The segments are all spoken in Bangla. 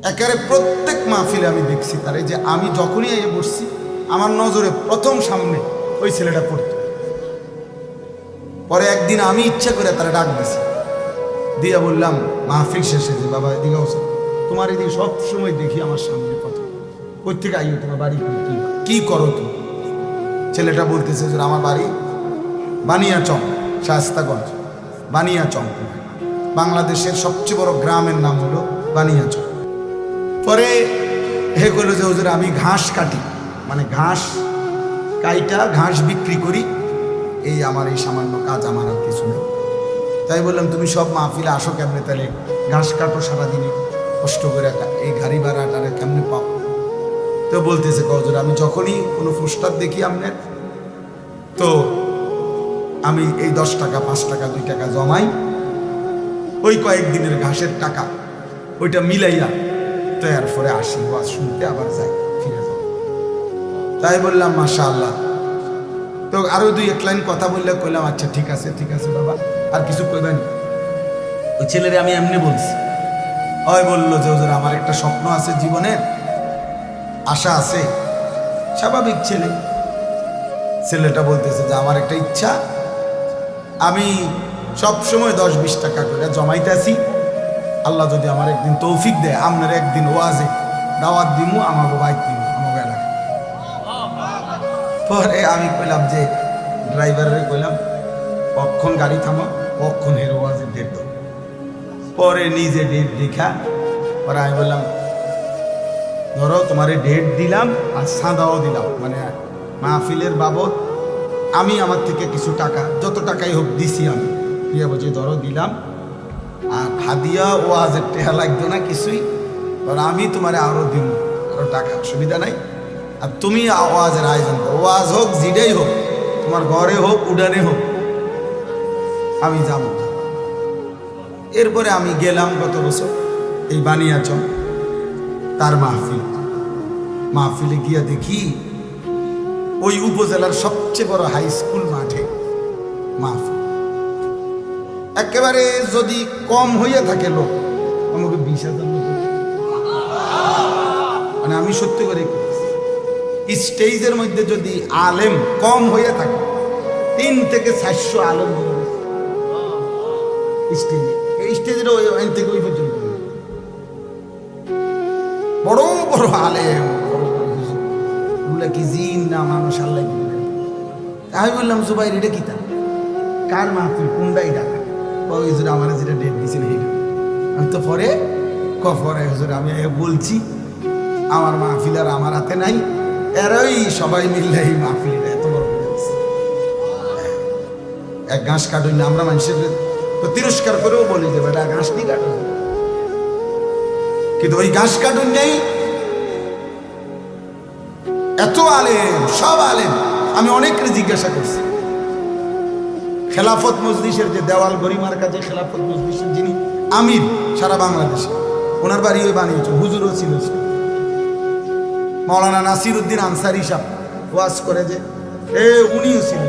একেবারে প্রত্যেক মাহফিলে আমি দেখছি তার, এই যে আমি যখনই এই বসছি আমার নজরে প্রথম সামনে ওই ছেলেটা পড়তো। পরে একদিন আমি ইচ্ছা করে তারা ডাক দিছি, দিয়া বললাম মাহফিল শেষে যে বাবা এদিকে আসো, তোমার এদিকে সব সময় দেখি আমার সামনে কত, কই থেকে আইও, তোমার বাড়ি কি করো তুমি? ছেলেটা বলতেছে যে আমার বাড়ি বানিয়াচং, শায়েস্তাগঞ্জ বানিয়াচং, বাংলাদেশের সবচেয়ে বড় গ্রামের নাম হলো বানিয়াচং। পরে হে কইল যে হুজুর আমি ঘাস কাটি, মানে ঘাস কাইটা ঘাস বিক্রি করি, এই আমার এই সামান্য কাজ, আমার আর কিছু নেই। তাই বললাম তুমি সব মাহফিলে আসো কেমনে, তাহলে ঘাস কাটো সারাদিনে কষ্ট করে, এই গাড়ি ভাড়াটারে কেমনে পাও? তো বলতেছে হুজুর আমি যখনই কোনো পোস্টার দেখি আপনার, তো আমি এই 10 টাকা 5 টাকা 2 টাকা জমাই, ওই কয়েকদিনের ঘাসের টাকা ওইটা মিলাইয়া তো এরপরে আসি ওয়াজ শুনতে, আবার যাই ফিরে যাই। তাই বললাম মাশাআল্লাহ। তো আরো 2-1 লাইন কথা বললে কইলাম আচ্ছা ঠিক আছে বাবা, আর কিছু কইবেন? ওই ছেলেরে আমি এমনি বলছি, ওই বললো যে হুজুর আমার একটা স্বপ্ন আছে, জীবনের আশা আছে। স্বাভাবিক ছেলে, ছেলেটা বলতেছে যে আমার একটা ইচ্ছা, আমি সব সময় 10-20 টাকা করে জমাইতেছি, আল্লাহ যদি আমার একদিন তৌফিক দেয় আপনার একদিন ওয়াজে দাওয়াত দিমু, আমার বাইক দিমু আমার এলাকায়। পরে আমি কইলাম যে ড্রাইভারের কইলাম কখন গাড়ি থামা, কখন হের ওয়াজের ডেট দাও। পরে নিজে ডেট দেখা, পরে আমি বললাম ধরো তোমার ডেট দিলাম আর সাদাও দিলাম, মানে মাহফিলের বাবদ আমি আমার থেকে কিছু টাকা, যত টাকাই হোক দিছি আমি, দিয়ে বলছি ধরো দিলাম, আর হাদিয়া ওয়াজের টেহা লাগতো না কিছুই, আমি তোমার আরো দিব, আরো টাকা অসুবিধা নাই, আর তুমি ওয়াজের আয়োজন করো, ওয়াজ হোক জিডেই হোক, তোমার ঘরে হোক উডানে হোক, আমি যাব। এরপরে আমি গেলাম গত বছর এই বানিয়াচং তার মাহফিলে গিয়া দেখি ওই উপজেলার সবচেয়ে বড় হাই স্কুল মাঠে মাহফিল। একেবারে যদি কম হইয়া থাকে লোক আমাকে 20,000 লোক, মানে আমি সত্যি করে স্টেজের মধ্যে যদি আলেম কম হইয়া থাকে 3 থেকে 400 আলেম স্টেজে, এই স্টেজের ওই থেকে ওই পর্যন্ত বড় বড় আলেম, ওগুলা কি জিন না মানুষ, আল্লাহ। আমি বললাম জুবাইর এটা কি তা কার মাহফিল, কোনটাই ডাকা? হুজুর আমার যেটা ডেট দিয়েছেন সেইটা। আমি তো পরে হুজুর আমি বলছি আমার মাহফিল আর আমার হাতে নাই, এরাই সবাই মিললে এই মাহফিলটা এত বড় করে দিচ্ছে। এক ঘাস কাটুন না, আমরা মানুষের তো তিরস্কার করেও বলি যে বেটা ঘাস নিয়ে কাটুন, কিন্তু ওই ঘাস কাটুন নেই, এত আলেম, সব আলেম। আমি অনেককে জিজ্ঞাসা করছি, খেলাফত মজলিসের যে দেওয়াল গরিমার কাছে খেলাফত মজলিসের যিনি আমির সারা বাংলাদেশে, ওনার বাড়ি ওই বানিয়েছে, হুজুরও ছিল, মাওলানা নাসির উদ্দিন আনসারি সাহেব ওয়াজ করে যে উনিও ছিল।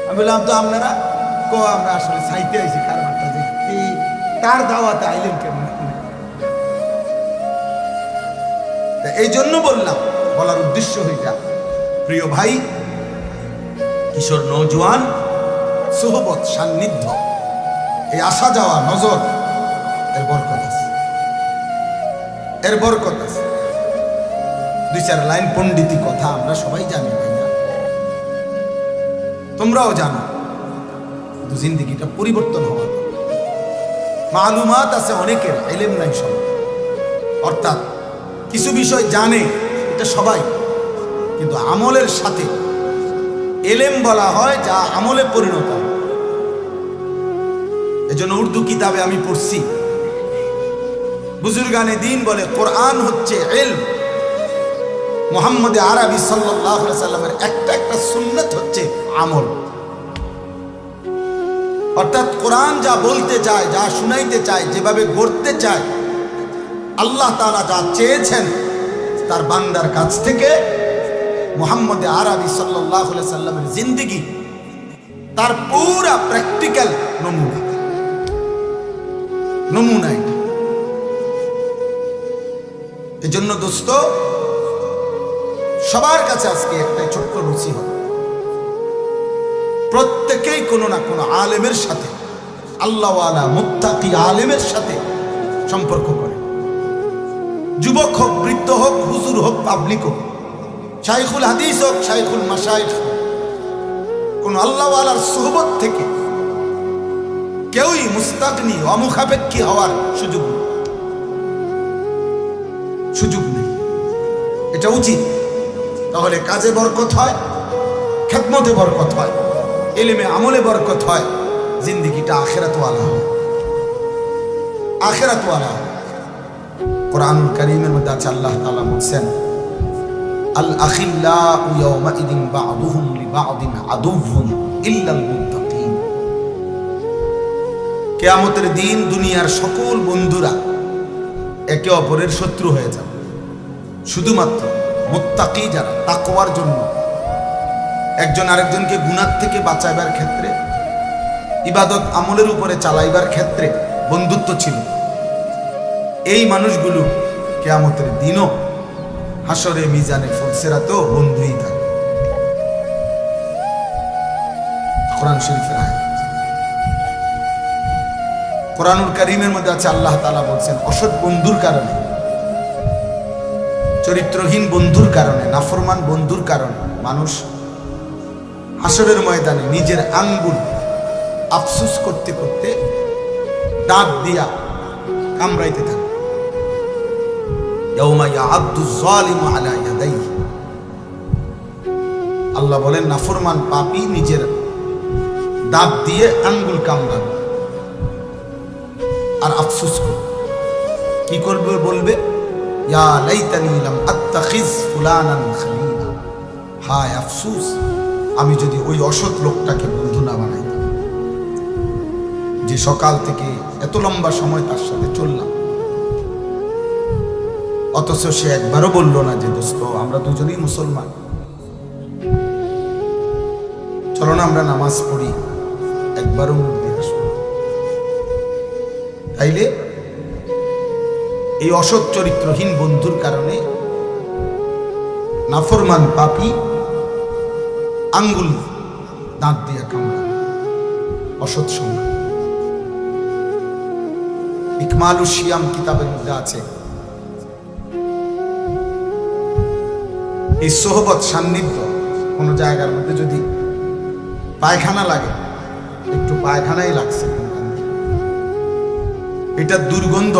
আমি বললাম তো আপনারা আমরা আসলে সাইতে আইছি কারবারটা যে তার দাওয়াতে আইলেন কেমন? এই জন্য বললাম, বলার উদ্দেশ্য হইটা প্রিয় ভাই, কিশোর নওজোয়ান সোহবত সান্নিধ্য, এই আসা যাওয়া নজর, এর বরকত আছে, এর বরকত আছে। 2-4 লাইন পণ্ডিতি কথা আমরা সবাই জানি, তোমরাও জানো, কিন্তু জিন্দিগিটা পরিবর্তন হওয়া, মালুমাত আছে অনেকের, ইলম নাই সব, অর্থাৎ কিছু বিষয় জানে এটা সবাই, কিন্তু আমলের সাথে এলেম বলা হয় যা আমলে পরিণত হয়। এজন্য উর্দু কিতাবে আমি পড়ছি, বুজুর্গানে দ্বীন বলে কোরআন হচ্ছে ইলম, মুহাম্মদ আরবি সাল্লাল্লাহু আলাইহি সাল্লামের একটা সুন্নাত হচ্ছে আমল। অর্থাৎ কোরআন যা বলতে চায়, যা শুনাইতে চায়, যেভাবে গড়তে চায়, আল্লাহ তাআলা যা চেয়েছেন তার বান্দার কাছ থেকে, মুহাম্মদ আরবি সাল্লাল্লাহু আলাইহি সাল্লামের জিন্দেগি তার পুরা প্র্যাকটিক্যাল নমুনা। এজন্য দোস্ত, সবার কাছে আজকে একটাই ছোট্ট রুচি হবে, প্রত্যেকেই কোনো না কোনো আলেমের সাথে, আল্লাহওয়ালা মুত্তাকি আলেমের সাথে সম্পর্ক করে। যুবক হোক, বৃদ্ধ হোক, হুজুর হোক, পাবলিক হোক, শাইখুল হাদিস হোক, শাইখুল মাশায়েখ, কোন আল্লাহওয়ালার সুহবত থেকে কেউই মুস্তাগনি অমুখাপেক্ষী হওয়ার সুযোগ নেই। এটা উচিত। তাহলে কাজে বরকত হয়, খেদমতে বরকত হয়, ইলমে আমলে বরকত হয়, জিন্দেগিটা আখিরাতওয়ালা হয়, আখিরাতওয়ালা হয়। কোরআনুল কারীমের মধ্যে আছে, আল্লাহ তাআলা বলেন, আল আখিল্লাউ ইয়াওমাইদিন বা'দুহুম লিবা'দিন আদুউন ইল্লাল মুত্তাকিন। কিয়ামতের দিন দুনিয়ার সকল বন্ধুরা একে অপরের শত্রু হয়ে যাবে, শুধুমাত্র মুত্তাকি যারা, তাকওয়ার জন্য একজন আরেকজনকে গুনাহ থেকে বাঁচাইবার ক্ষেত্রে, ইবাদত আমলের উপরে চালাইবার ক্ষেত্রে বন্ধুত্ব ছিল, এই মানুষগুলো কিয়ামতের দিনও হাসরে মিজানে ফুলসিরাতেও বন্ধুই থাকে। কোরআন শরীফের আয়াত। কোরআনুল কারীমের মধ্যে আছে, আল্লাহ তাআলা বলছেন, অসৎ বন্ধুর কারণে, চরিত্রহীন বন্ধুর কারণে, নাফরমান বন্ধুর কারণে মানুষ হাসরের ময়দানে নিজের আঙ্গুল আফসোস করতে করতে দাঁত দিয়া কামড়াইতে থাকে। আল্লাহ বলেন, নাফরমান পাপী নিজের দাঁত দিয়ে আঙ্গুল কামড়াবে আর আফসোস করবে। কি করবে? বলবে, ইয়া লাইতানি লাম আত্তাখিজ ফুলানান খালিলা, হায় আফসোস, আমি যদি ওই অসৎ লোকটাকে বন্ধু না বানাইতাম, যে সকাল থেকে এত লম্বা সময় তার সাথে চললাম, অথচ সে একবারও বলল না যে দোস্ত আমরা দুজনেই মুসলমান, চলো না আমরা নামাজ পড়ি, একবারও মুখ দিয়ে আসবো। তাইলে এই অসৎ চরিত্রহীন বন্ধুর কারণে নাফরমান পাপী আঙ্গুল দাঁত দিয়া কামড়া, অসৎ সঙ্গ। ইকমালুস সিয়াম কিতাবের মধ্যে আছে, এই সোহবত, সান্নিধ্য, কোন জায়গার মধ্যে যদি পায়খানা লাগে, একটু পায়খানাই লাগছে, এটা দুর্গন্ধ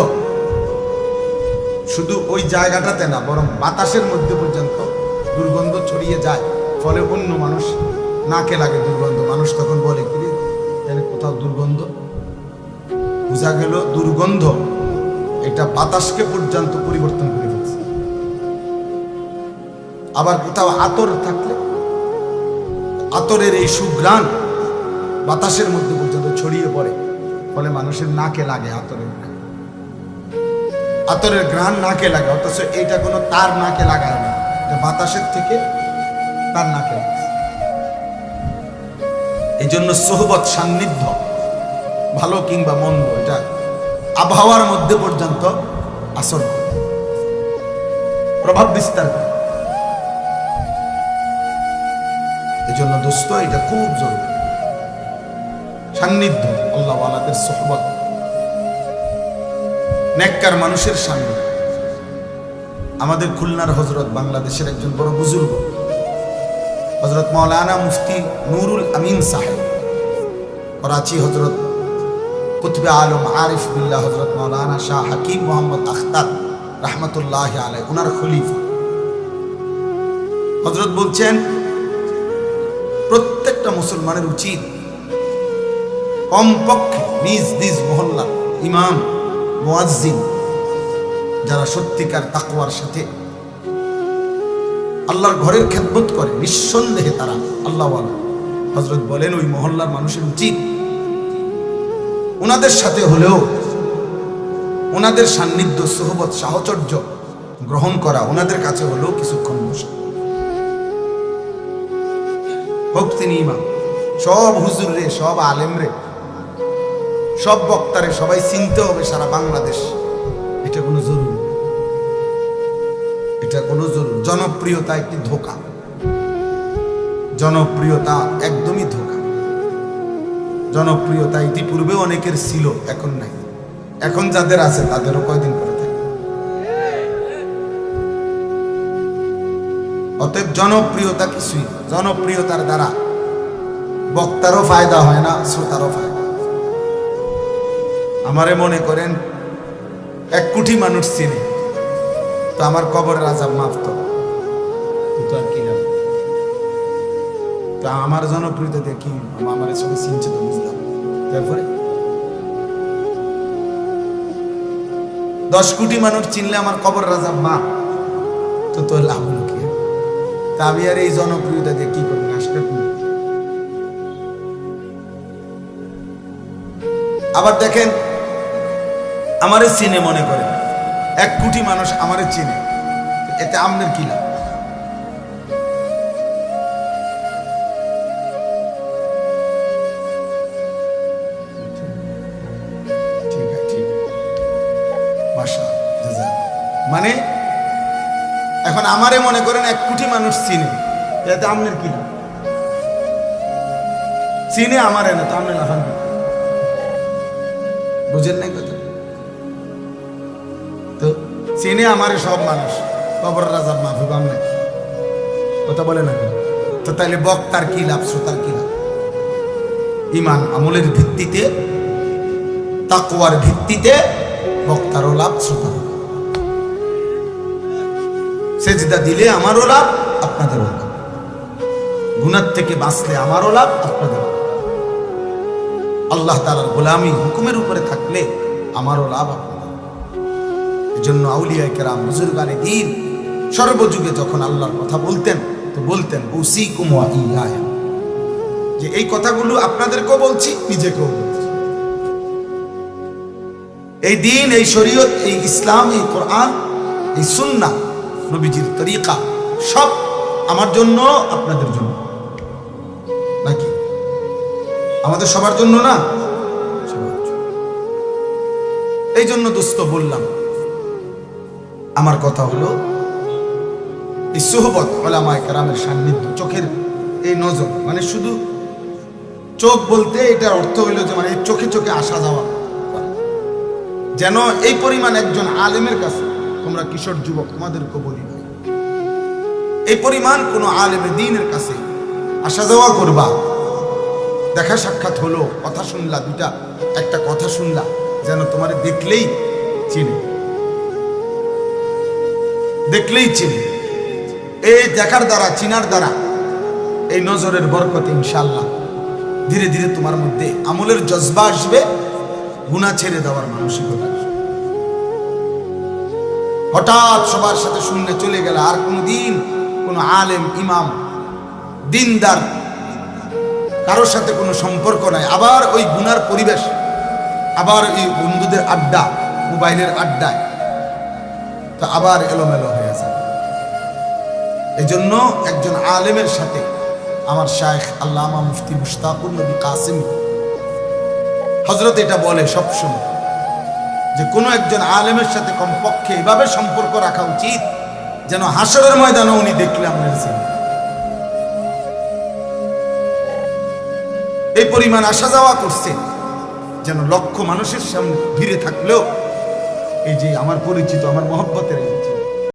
শুধু ওই জায়গাটাতে না, বরং বাতাসের মধ্যে পর্যন্ত দুর্গন্ধ ছড়িয়ে যায়, ফলে অন্য মানুষ নাকে লাগে দুর্গন্ধ। মানুষ তখন বলে, কি কোথাও দুর্গন্ধ, বোঝা গেল দুর্গন্ধ এটা বাতাসকে পর্যন্ত পরিবর্তন করে ফেলছে। আবার কোথাও আতর থাকলে আতরের এই সুঘ্রাণ বাতাসের মধ্যে পর্যন্ত ছড়িয়ে পড়ে, ফলে মানুষের নাকে লাগে আতরের ঘ্রাণ নাকে লাগে, অথচ এইটা কোনো তার নাকে লাগায় না, এটা বাতাসের থেকে তার নাকে লাগে। এই জন্য সোহবত, সান্নিধ্য, ভালো কিংবা মন্দ, এটা আবহাওয়ার মধ্যে পর্যন্ত আসর করে, প্রভাব বিস্তার করে। এই জন্য দোস্ত, এটা খুব জরুরি, সান্নিধ্য, আল্লাহওয়ালাদের সোহবত, নেককার মানুষের সান্নিধ্য। আমাদের খুলনার হযরত, বাংলাদেশের একজন বড় বুজুর্গ, হযরত মাওলানা মুফতি নুরুল আমিন সাহেব, করাচি হযরত কুতবে আলম আরিফ বিল্লাহ হযরত মাওলানা শাহ হাকিম মোহাম্মদ আখতার রহমতুল্লাহ আলাইহি, উনার খলিফা। হযরত বলছেন, প্রত্যেকটা মুসলমানের উচিত কমপক্ষে নিজ নিজ মহল্লার ইমাম, মুয়াজ্জিন, যারা সত্যিকার তাকওয়ার সাথে আল্লাহর ঘরের খেদমত করে, নিঃসন্দেহে তারা আল্লাহওয়ালা। হযরত বলেন, ওই মহল্লার মানুষের উচিত ওনাদের সাথে হলেও ওনাদের সান্নিধ্য, সোহবত, সাহচর্য গ্রহণ করা, ওনাদের কাছে হলেও কিছুক্ষণ বসা, হোক তিনি ইমাম। সব হুজুর রে, সব আলেম রে, সব বক্তারে সবাই চিনতে হবে সারা বাংলাদেশ, এটা কোনো জরুরি। জনপ্রিয়তা একটি ধোঁকা, জনপ্রিয়তা একদমই ধোঁকা। জনপ্রিয়তা ইতিপূর্বে অনেকের ছিল, এখন নাই। এখন যাদের আছে তাদেরও কয়দিন পরে থাকে। অতএব জনপ্রিয়তা কিছুই, জনপ্রিয়তার দ্বারা বক্তারও ফায়দা হয় না, শ্রোতারও ফায়দা। আমারে মনে করেন 1 কোটি মানুষ চিনে, তো আমার কবরের আযাব মাফ তো আর কি না। তো আমার জনপ্রিয়তা দিয়ে কি, আমার সবাই চিনছে তো, বুঝলাম। তারপরে 10 কোটি মানুষ চিনলে আমার কবরের আযাব মাফ, তো তোর লাভ হলো কি? তা আমি আর এই জনপ্রিয়তা দিয়ে কি করবো? আবার দেখেন, আমারে চিনে, মনে করে 1 কোটি মানুষ আমারে চিনে, এতে আমনের কি লাভ? মানে এখন আমারে মনে করেন 1 কোটি মানুষ চিনে, এতে আমনের কি লাভ? চিনে আমারে না, তো আমনে লাফান, বুঝেন নাই কথা? তো চিনে আমারে সব মানুষ, কবরের আযাব মাফ হবে আমনে, কথা বলে না? তো তাইলে বক্তার কি লাভ, শ্রোতার কি লাভ? ঈমান আমলের ভিত্তিতে, তাকওয়ার ভিত্তিতে বক্তারও লাভ, শ্রোতারও লাভ। সেজদা দিলে আমারও লাভ, আপনাদেরও লাভ। গুনাহ থেকে বাঁচলে আমারও লাভ, আপনাদেরও লাভ। আল্লাহ তাআলার গোলামি হুকুমের উপরে থাকলে আমারও লাভ, আপনাদের। এজন্য আউলিয়ায়ে কেরাম, বুজুর্গানে দ্বীন সর্বযুগে যখন আল্লাহর কথা বলতেন, তো বলতেন উসিকুম ওয়া ইয়ায়া, যে এই কথাগুলো আপনাদেরকেও বলছি, নিজেকেও বলছি। এই দ্বীন, এই শরীয়ত, এই ইসলাম, এই কোরআন, এই সুন্নাহ, নবীজির তরিকা, সব আমার জন্য, আপনাদের জন্য নাকি? আমাদের সবার জন্য না? এই জন্য দোস্ত বললাম, আমার কথা হলো এই সুহবত, উলামায়ে কেরামের সান্নিধ্য, চোখের এই নজর, মানে শুধু চোখ বলতে এটার অর্থ হইল যে মানে চোখে চোখে আসা যাওয়া, যেন এই পরিমাণ একজন আলেমের কাছে, তোমরা কিশোর যুবক, তোমাদেরকে বলি, এই পরিমাণ কোন আলেমে দ্বীনের কাছে আসা যাওয়া করবা, দেখা সাক্ষাৎ হলো, কথা শুনলা, একটা কথা শুনলা, যেন তোমার দেখলেই চিনে, দেখলেই চিনে। এই দেখার দ্বারা, চিনার দ্বারা, এই নজরের বরকতে ইনশাআল্লাহ ধীরে ধীরে তোমার মধ্যে আমলের জজবা আসবে, গুনাহ ছেড়ে দেওয়ার মানসিকতা আসবে। হঠাৎ সবার সাথে শুনলে চলে গেলে, আর কোনদিন কোনো আলেম, ইমাম, দিনদার কারোর সাথে কোনো সম্পর্ক নাই, আবার ওই গুনার পরিবেশ, আবার ওই বন্ধুদের আড্ডা, মোবাইলের আড্ডায়, তো আবার এলোমেলো হয়ে যায়। এই জন্য একজন আলেমের সাথে, আমার শায়েখ আল্লামা মুফতি মুশতাকুর নবী কাসেমী হযরত এটা বলে সবসময়, যে কোনো একজন আলেমের সাথে কমপক্ষে এভাবে সম্পর্ক রাখা উচিত যেন হাসরের ময়দানে উনি দেখলে আমরা চিনি। এই পরিমাণ আসা যাওয়া করছে, যেন লক্ষ মানুষের সামনে ভিড়ে থাকলেও এই যে আমার পরিচিত, আমার মহব্বতের